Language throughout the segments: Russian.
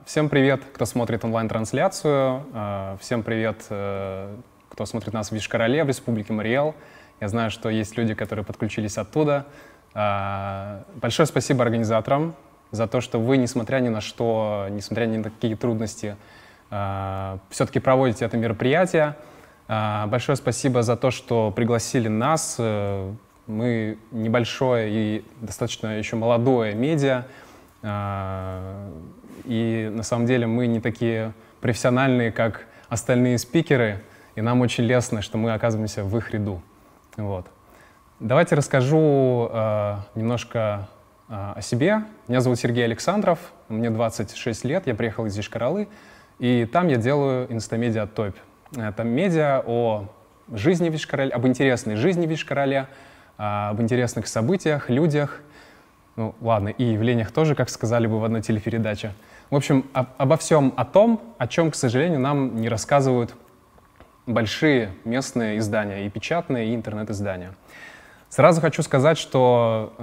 Всем привет, кто смотрит онлайн-трансляцию. Всем привет, кто смотрит нас в Йошкар-Оле, в Республике Мари-Эл. Я знаю, что есть люди, которые подключились оттуда. Большое спасибо организаторам за то, что вы, несмотря ни на что, несмотря ни на какие трудности, все-таки проводите это мероприятие. Большое спасибо за то, что пригласили нас. Мы небольшое и достаточно еще молодое медиа. И на самом деле мы не такие профессиональные, как остальные спикеры, и нам очень лестно, что мы оказываемся в их ряду. Вот. Давайте расскажу немножко о себе. Меня зовут Сергей Александров, мне 26 лет, я приехал из Йошкар-Олы, и там я делаю инстамедиа «Топь». Это медиа о жизни в Йошкар-Оле, об интересной жизни в Йошкар-Оле, об интересных событиях, людях, ну ладно, и явлениях тоже, как сказали бы в одной телепередаче. В общем, обо всем о том, о чем, к сожалению, нам не рассказывают большие местные издания, и печатные, и интернет-издания. Сразу хочу сказать, что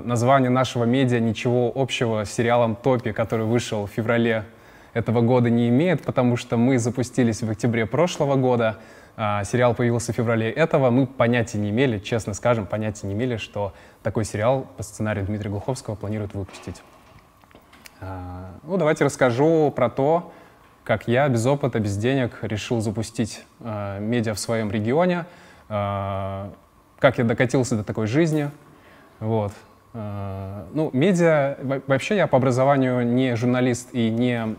название нашего медиа ничего общего с сериалом «Топи», который вышел в феврале этого года, не имеет, потому что мы запустились в октябре прошлого года, сериал появился в феврале этого, мы понятия не имели, честно скажем, понятия не имели, что такой сериал по сценарию Дмитрия Глуховского планируют выпустить. Ну, давайте расскажу про то, как я без опыта, без денег решил запустить медиа в своем регионе, как я докатился до такой жизни. Вот. Ну, медиа, вообще я по образованию не журналист и не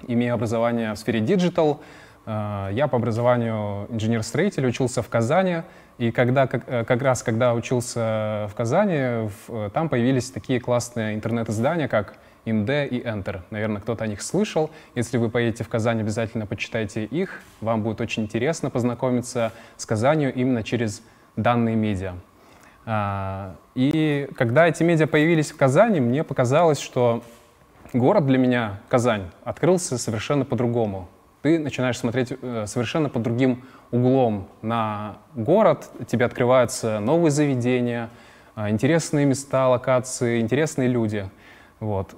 имею образование в сфере диджитал. Я по образованию инженер-строитель, учился в Казани, и как раз когда учился в Казани, там появились такие классные интернет-издания, как Инде и Enter. Наверное, кто-то о них слышал. Если вы поедете в Казань, обязательно почитайте их. Вам будет очень интересно познакомиться с Казанью именно через данные медиа. И когда эти медиа появились в Казани, мне показалось, что город для меня, Казань, открылся совершенно по-другому. Ты начинаешь смотреть совершенно под другим углом на город, тебе открываются новые заведения, интересные места, локации, интересные люди. Вот.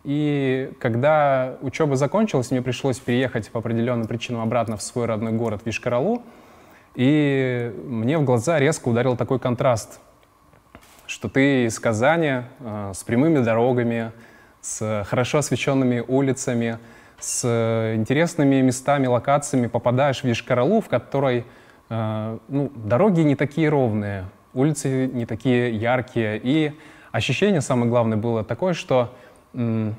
И когда учеба закончилась, мне пришлось переехать по определенным причинам обратно в свой родной город, в Йошкар-Олу, и мне в глаза резко ударил такой контраст, что ты из Казани с прямыми дорогами, с хорошо освещенными улицами, с интересными местами, локациями попадаешь в Йошкар-Олу, в которой дороги не такие ровные, улицы не такие яркие. И ощущение, самое главное, было такое, что в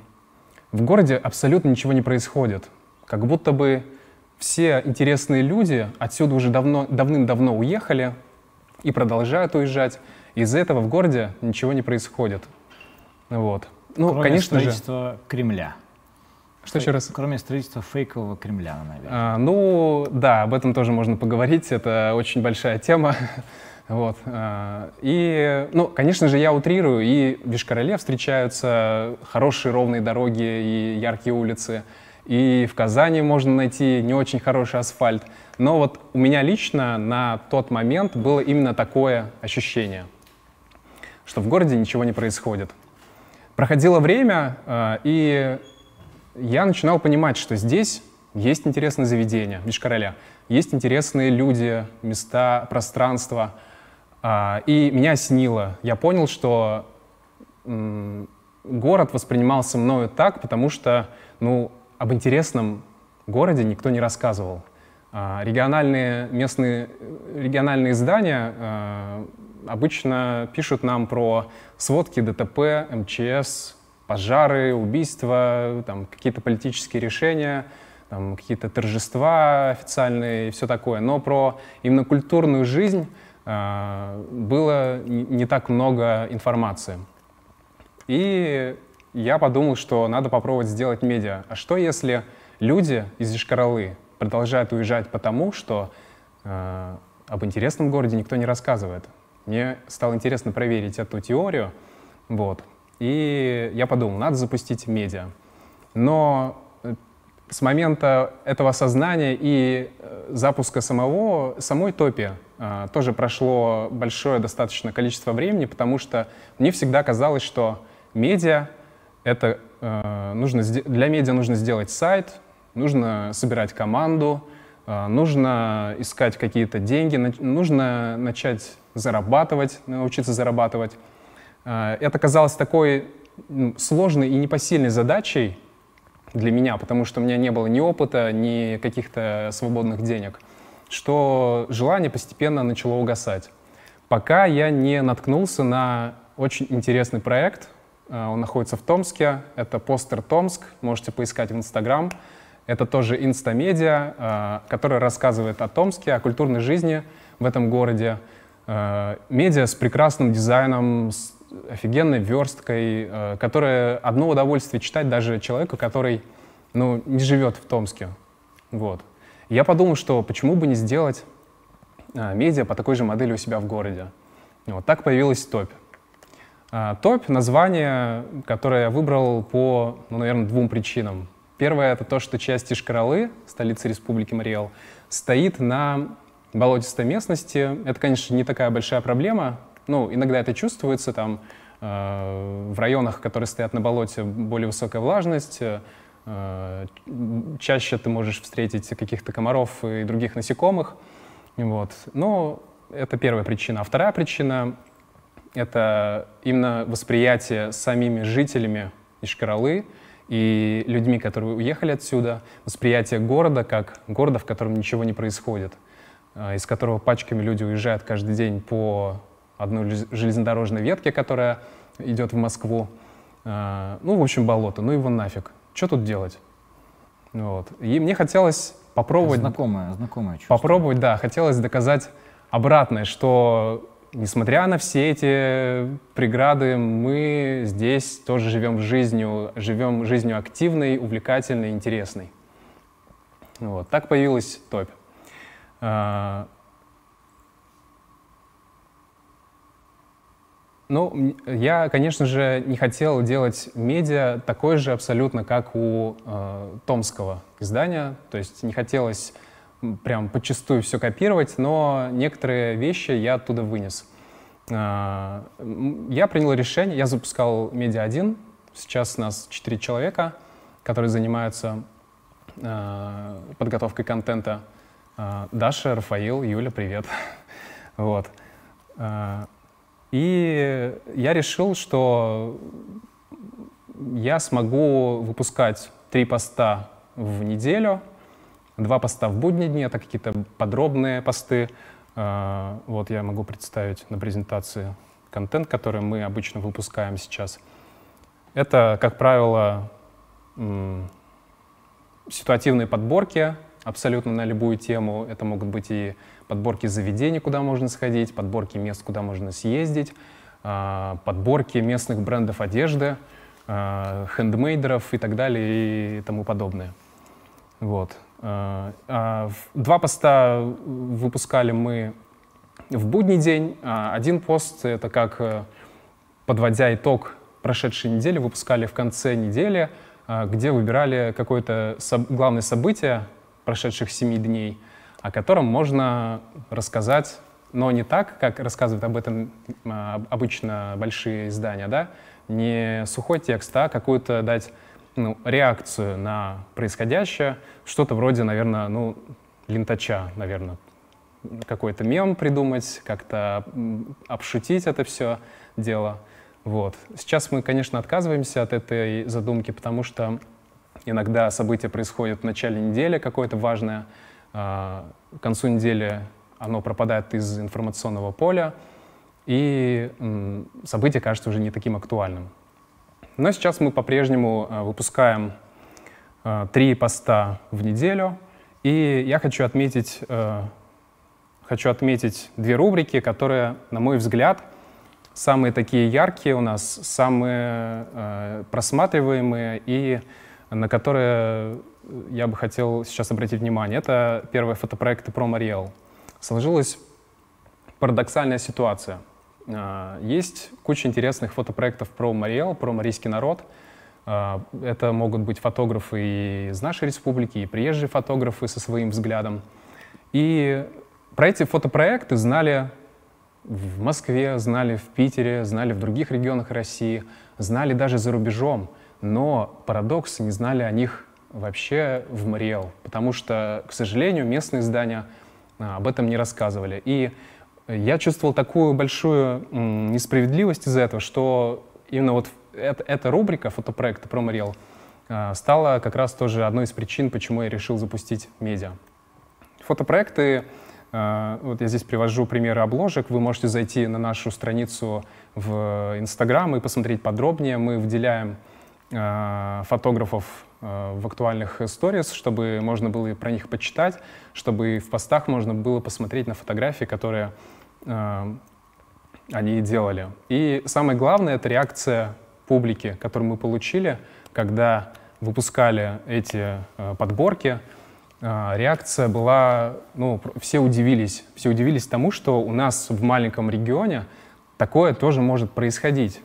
городе абсолютно ничего не происходит. Как будто бы все интересные люди отсюда уже давным-давно уехали и продолжают уезжать. Из-за этого в городе ничего не происходит. Вот. Ну, кроме конечно строительства Кремля. Что еще раз? Кроме строительства фейкового Кремля, наверное. Ну, да, об этом тоже можно поговорить. Это очень большая тема. Вот. И, ну, конечно же, я утрирую. И в Йошкар-Оле встречаются хорошие ровные дороги и яркие улицы. И в Казани можно найти не очень хороший асфальт. Но вот у меня лично на тот момент было именно такое ощущение, что в городе ничего не происходит. Проходило время, и я начинал понимать, что здесь есть интересные заведения, в Йошкар-Оле, есть интересные люди, места, пространства. И меня осенило. Я понял, что город воспринимался мною так, потому что, ну, об интересном городе никто не рассказывал. Региональные издания обычно пишут нам про сводки ДТП, МЧС, пожары, убийства, какие-то политические решения, какие-то торжества официальные и все такое. Но про именно культурную жизнь было не так много информации. И я подумал, что надо попробовать сделать медиа. А что если люди из Йошкар-Олы продолжают уезжать потому, что об интересном городе никто не рассказывает? Мне стало интересно проверить эту теорию. Вот. И я подумал, надо запустить медиа. Но с момента этого осознания и запуска самой Топи тоже прошло большое достаточно количество времени, потому что мне всегда казалось, что медиа Это для медиа нужно сделать сайт, нужно собирать команду, нужно искать какие-то деньги, нужно начать зарабатывать, научиться зарабатывать. Это казалось такой сложной и непосильной задачей для меня, потому что у меня не было ни опыта, ни каких-то свободных денег, что желание постепенно начало угасать. Пока я не наткнулся на очень интересный проект. Он находится в Томске. Это Постер Томск. Можете поискать в Инстаграм. Это тоже инстамедиа, которая рассказывает о Томске, о культурной жизни в этом городе. Медиа с прекрасным дизайном, с офигенной версткой, которая одно удовольствие читать даже человеку, который не живет в Томске. Вот. Я подумал, что почему бы не сделать медиа по такой же модели у себя в городе. Вот так появилась Топь. Топь — название, которое я выбрал по, наверное, двум причинам. Первое — это то, что часть Йошкар-Олы, столицы Республики Марий Эл, стоит на болотистой местности. Это, конечно, не такая большая проблема. Иногда это чувствуется. Там, в районах, которые стоят на болоте, более высокая влажность. Чаще ты можешь встретить каких-то комаров и других насекомых. Вот. Но это первая причина. А вторая причина — это именно восприятие самими жителями Йошкар-Олы и людьми, которые уехали отсюда, восприятие города как города, в котором ничего не происходит, из которого пачками люди уезжают каждый день по одной железнодорожной ветке, которая идет в Москву. В общем, болото, его нафиг. Что тут делать? Вот. И мне хотелось попробовать... Знакомое чувство. Попробовать, да. Хотелось доказать обратное, что несмотря на все эти преграды, мы здесь тоже живем жизнью активной, увлекательной, интересной. Вот. Так появилась Топь. Я, конечно же, не хотел делать медиа такой же абсолютно, как у томского издания. То есть не хотелось прям подчистую все копировать, но некоторые вещи я оттуда вынес. Я принял решение, я запускал медиа 1. Сейчас у нас 4 человека, которые занимаются подготовкой контента. Даша, Рафаил, Юля, привет. Вот. И я решил, что я смогу выпускать 3 поста в неделю, 2 поста в будние дни, это какие-то подробные посты. Вот я могу представить на презентации контент, который мы обычно выпускаем сейчас. Это, как правило, ситуативные подборки абсолютно на любую тему. Это могут быть и подборки заведений, куда можно сходить, подборки мест, куда можно съездить, подборки местных брендов одежды, хендмейдеров и так далее и тому подобное. Вот. 2 поста выпускали мы в будний день. 1 пост — это как, подводя итог прошедшей недели, выпускали в конце недели, где выбирали какое-то главное событие прошедших 7 дней, о котором можно рассказать, но не так, как рассказывают об этом обычно большие издания, да? Не сухой текст, а какую-то дать реакцию на происходящее, что-то вроде, наверное, лентача, наверное, какой-то мем придумать, как-то обшутить это все дело. Вот. Сейчас мы, конечно, отказываемся от этой задумки, потому что иногда события происходят в начале недели, какое-то важное, к концу недели оно пропадает из информационного поля, и событие кажется уже не таким актуальным. Но сейчас мы по-прежнему выпускаем 3 поста в неделю, и я хочу отметить 2 рубрики, которые, на мой взгляд, самые такие яркие у нас, самые просматриваемые и на которые я бы хотел сейчас обратить внимание. Это первые фотопроекты про Марий Эл. Сложилась парадоксальная ситуация. Есть куча интересных фотопроектов про Марий Эл, про марийский народ. Это могут быть фотографы из нашей республики, и приезжие фотографы со своим взглядом. И про эти фотопроекты знали в Москве, знали в Питере, знали в других регионах России, знали даже за рубежом. но парадокс, не знали о них вообще в Мариэл, потому что, к сожалению, местные издания об этом не рассказывали. И я чувствовал такую большую несправедливость из-за этого, что именно вот эта рубрика фотопроекта про Мариэл стала как раз тоже одной из причин, почему я решил запустить медиа. Фотопроекты, вот я здесь привожу примеры обложек, вы можете зайти на нашу страницу в Инстаграм и посмотреть подробнее. Мы выделяем фотографов в актуальных сторис, чтобы можно было и про них почитать, чтобы в постах можно было посмотреть на фотографии, которые они делали. И самое главное — это реакция публики, которую мы получили, когда выпускали эти подборки. Реакция была, ну, все удивились тому, что у нас в маленьком регионе такое тоже может происходить,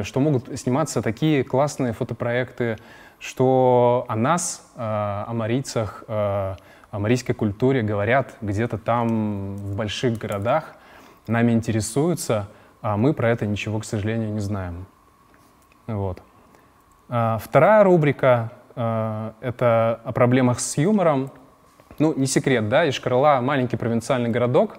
что могут сниматься такие классные фотопроекты, что о нас, о марийцах, о марийской культуре говорят где-то там в больших городах, нами интересуются, а мы про это ничего, к сожалению, не знаем. Вот. Вторая рубрика — это о проблемах с юмором. Ну, не секрет, да, Йошкар-Ола — маленький провинциальный городок,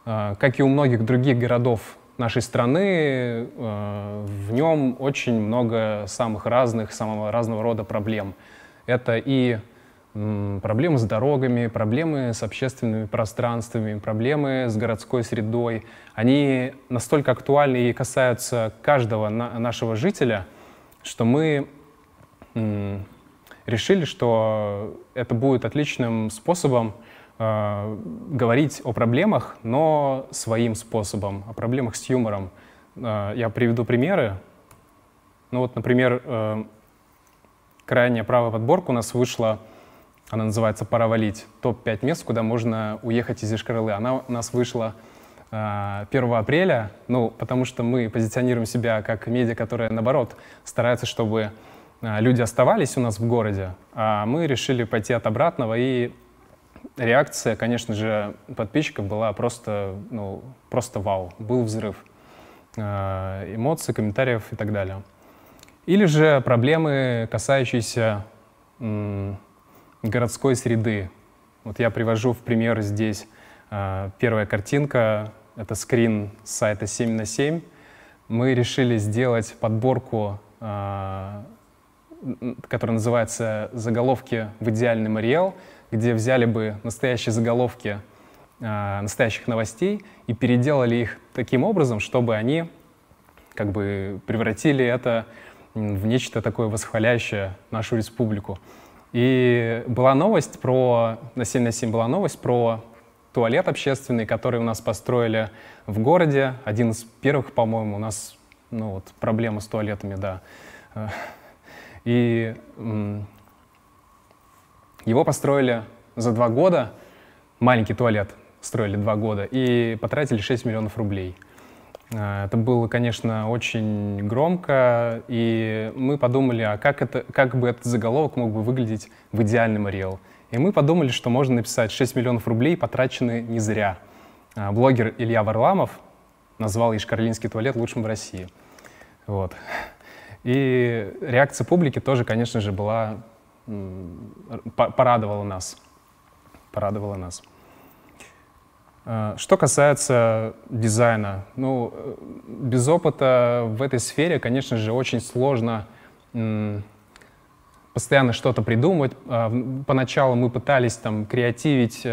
как и у многих других городов нашей страны, в нем очень много самого разного рода проблем. Это и проблемы с дорогами, проблемы с общественными пространствами, проблемы с городской средой. Они настолько актуальны и касаются каждого нашего жителя, что мы решили, что это будет отличным способом говорить о проблемах, но своим способом, о проблемах с юмором. Я приведу примеры. Ну вот, например, крайняя правая подборка у нас вышла, она называется «Пора валить». Топ-5 мест, куда можно уехать из Йошкар-Олы. Она у нас вышла 1 апреля, ну, потому что мы позиционируем себя как медиа, которая, наоборот, старается, чтобы люди оставались у нас в городе, а мы решили пойти от обратного, и реакция, конечно же, подписчиков была просто, ну, просто вау, был взрыв эмоций, комментариев и так далее. Или же проблемы, касающиеся городской среды. Вот я привожу в пример здесь первая картинка, это скрин с сайта 7 на 7. Мы решили сделать подборку, которая называется «Заголовки в идеальный Мариэл», где взяли бы настоящие заголовки настоящих новостей и переделали их таким образом, чтобы они как бы превратили это в нечто такое восхваляющее нашу республику. И была новость на 7 на 7 была новость про туалет общественный, который у нас построили в городе. Один из первых, по-моему, у нас, ну, вот, проблема с туалетами, да. И его построили за 2 года, маленький туалет строили 2 года, и потратили 6 миллионов рублей. Это было, конечно, очень громко, и мы подумали, а как бы этот заголовок мог бы выглядеть в идеальный Мариэл. И мы подумали, что можно написать 6 миллионов рублей потрачены не зря. Блогер Илья Варламов назвал Йошкар-Олинский туалет лучшим в России. Вот. И реакция публики тоже, конечно же, была, порадовала нас. Порадовала нас. Что касается дизайна, ну, без опыта в этой сфере, конечно же, очень сложно постоянно что-то придумывать. Поначалу мы пытались там креативить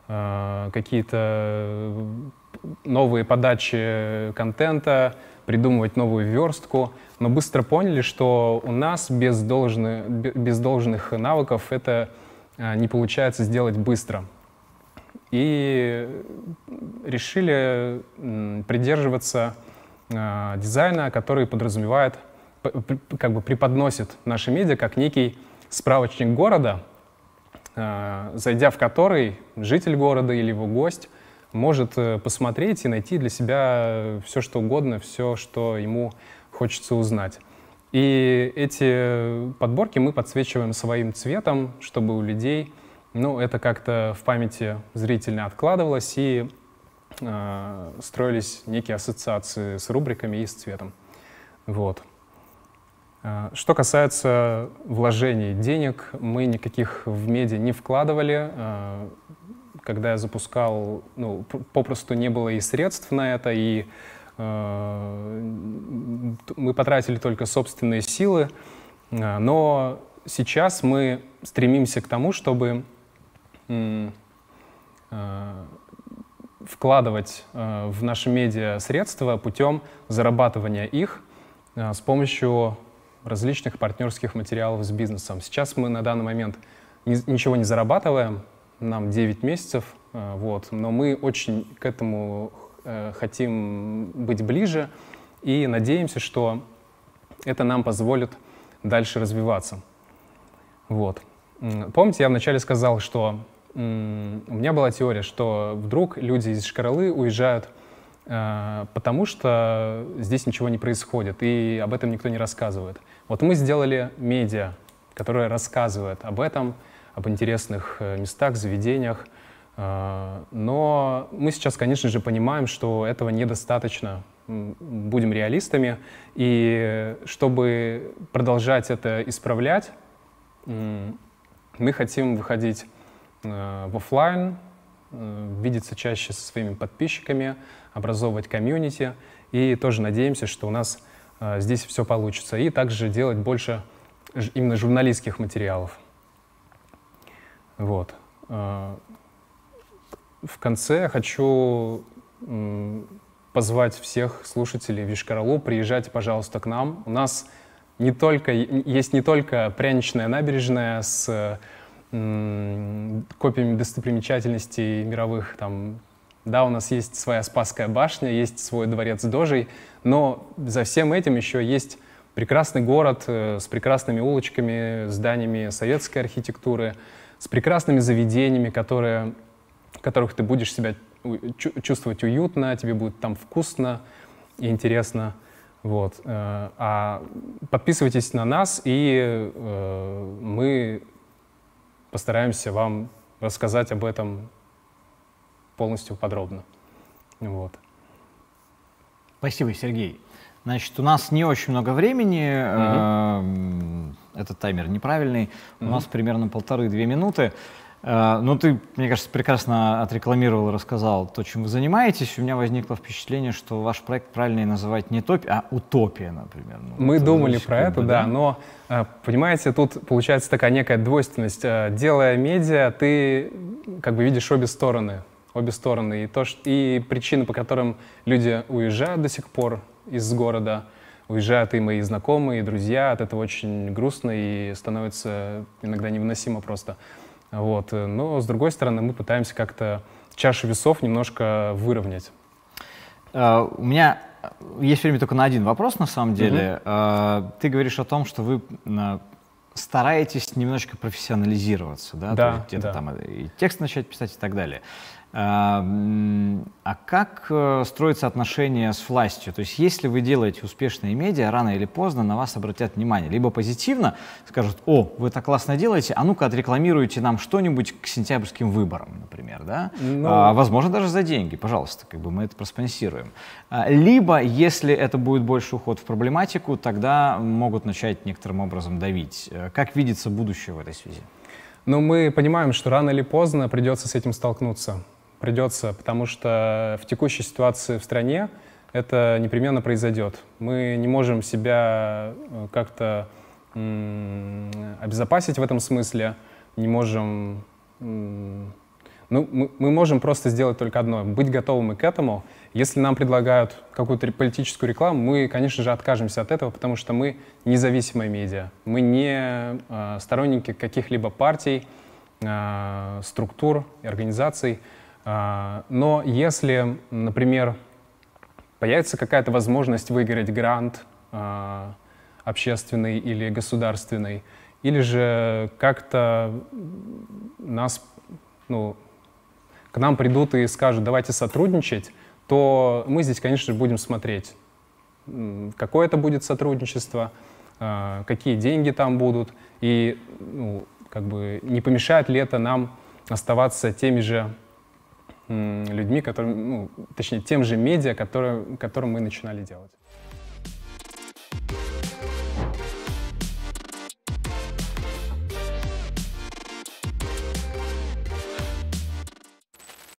какие-то новые подачи контента, придумывать новую верстку, но быстро поняли, что у нас без должных навыков это не получается сделать быстро. И решили придерживаться дизайна, который подразумевает, как бы преподносит наши медиа как некий справочник города, зайдя в который житель города или его гость может посмотреть и найти для себя все, что угодно, все, что ему хочется узнать. И эти подборки мы подсвечиваем своим цветом, чтобы у людей, ну, это как-то в памяти зрительно откладывалось, и строились некие ассоциации с рубриками и с цветом. Вот. Что касается вложений денег, мы никаких в медиа не вкладывали. Когда я запускал, ну, попросту не было и средств на это, и мы потратили только собственные силы. Но сейчас мы стремимся к тому, чтобы вкладывать в наши медиа средства путем зарабатывания их с помощью различных партнерских материалов с бизнесом. Сейчас мы на данный момент ничего не зарабатываем, нам 9 месяцев, вот, но мы очень к этому хотим быть ближе и надеемся, что это нам позволит дальше развиваться. Вот. Помните, я вначале сказал, что у меня была теория, что вдруг люди из Йошкар-Олы уезжают, потому что здесь ничего не происходит, и об этом никто не рассказывает. Вот мы сделали медиа, которое рассказывает об этом, об интересных местах, заведениях, но мы сейчас, конечно же, понимаем, что этого недостаточно. Будем реалистами, и чтобы продолжать это исправлять, мы хотим выходить в офлайн, видеться чаще со своими подписчиками, образовывать комьюнити, и тоже надеемся, что у нас здесь все получится, и также делать больше именно журналистских материалов. Вот. В конце я хочу позвать всех слушателей в Йошкар-Олу, приезжайте, пожалуйста, к нам. У нас есть не только пряничная набережная с копиями достопримечательностей мировых. Там, да, у нас есть своя Спасская башня, есть свой дворец Дожей, но за всем этим еще есть прекрасный город с прекрасными улочками, зданиями советской архитектуры, с прекрасными заведениями, в которых ты будешь себя чувствовать уютно, тебе будет там вкусно и интересно. Вот. А подписывайтесь на нас, и мы постараемся вам рассказать об этом полностью подробно. Вот. Спасибо, Сергей. Значит, у нас не очень много времени, этот таймер неправильный, у нас примерно 1,5-2 минуты. Ну, ты, мне кажется, прекрасно отрекламировал, рассказал то, чем вы занимаетесь. У меня возникло впечатление, что ваш проект правильнее называть не топия, а утопия, например. Ну, мы думали про это, да, но, понимаете, тут получается такая некая двойственность. Делая медиа, ты как бы видишь обе стороны. И причины, по которым люди уезжают до сих пор из города, уезжают и мои знакомые, и друзья, от этого очень грустно и становится иногда невыносимо просто. Вот. Но, с другой стороны, мы пытаемся как-то чашу весов немножко выровнять. У меня есть время только на один вопрос, на самом деле. Ты говоришь о том, что вы стараетесь немножечко профессионализироваться, да? Да, то есть где-то да. там и текст начать писать и так далее. А как строятся отношения с властью? То есть если вы делаете успешные медиа, рано или поздно на вас обратят внимание. Либо позитивно скажут: о, вы так классно делаете, а ну-ка отрекламируйте нам что-нибудь к сентябрьским выборам, например. Да? Возможно, даже за деньги, пожалуйста, как бы мы это проспонсируем. Либо, если это будет больше уход в проблематику, тогда могут начать некоторым образом давить. Как видится будущее в этой связи? Но мы понимаем, что рано или поздно придется с этим столкнуться. Придется, потому что в текущей ситуации в стране это непременно произойдет. Мы не можем себя как-то обезопасить в этом смысле, не можем... мы можем просто сделать только одно — быть готовыми к этому. Если нам предлагают какую-то политическую рекламу, мы, конечно же, откажемся от этого, потому что мы независимые медиа. Мы не сторонники каких-либо партий, структур, организаций. Но если, например, появится какая-то возможность выиграть грант общественный или государственный, или же как-то к нам придут и скажут: давайте сотрудничать, то мы здесь, конечно же, будем смотреть, какое это будет сотрудничество, какие деньги там будут, и как бы не помешает ли это нам оставаться теми же людьми, точнее, тем же медиа, которым мы начинали делать.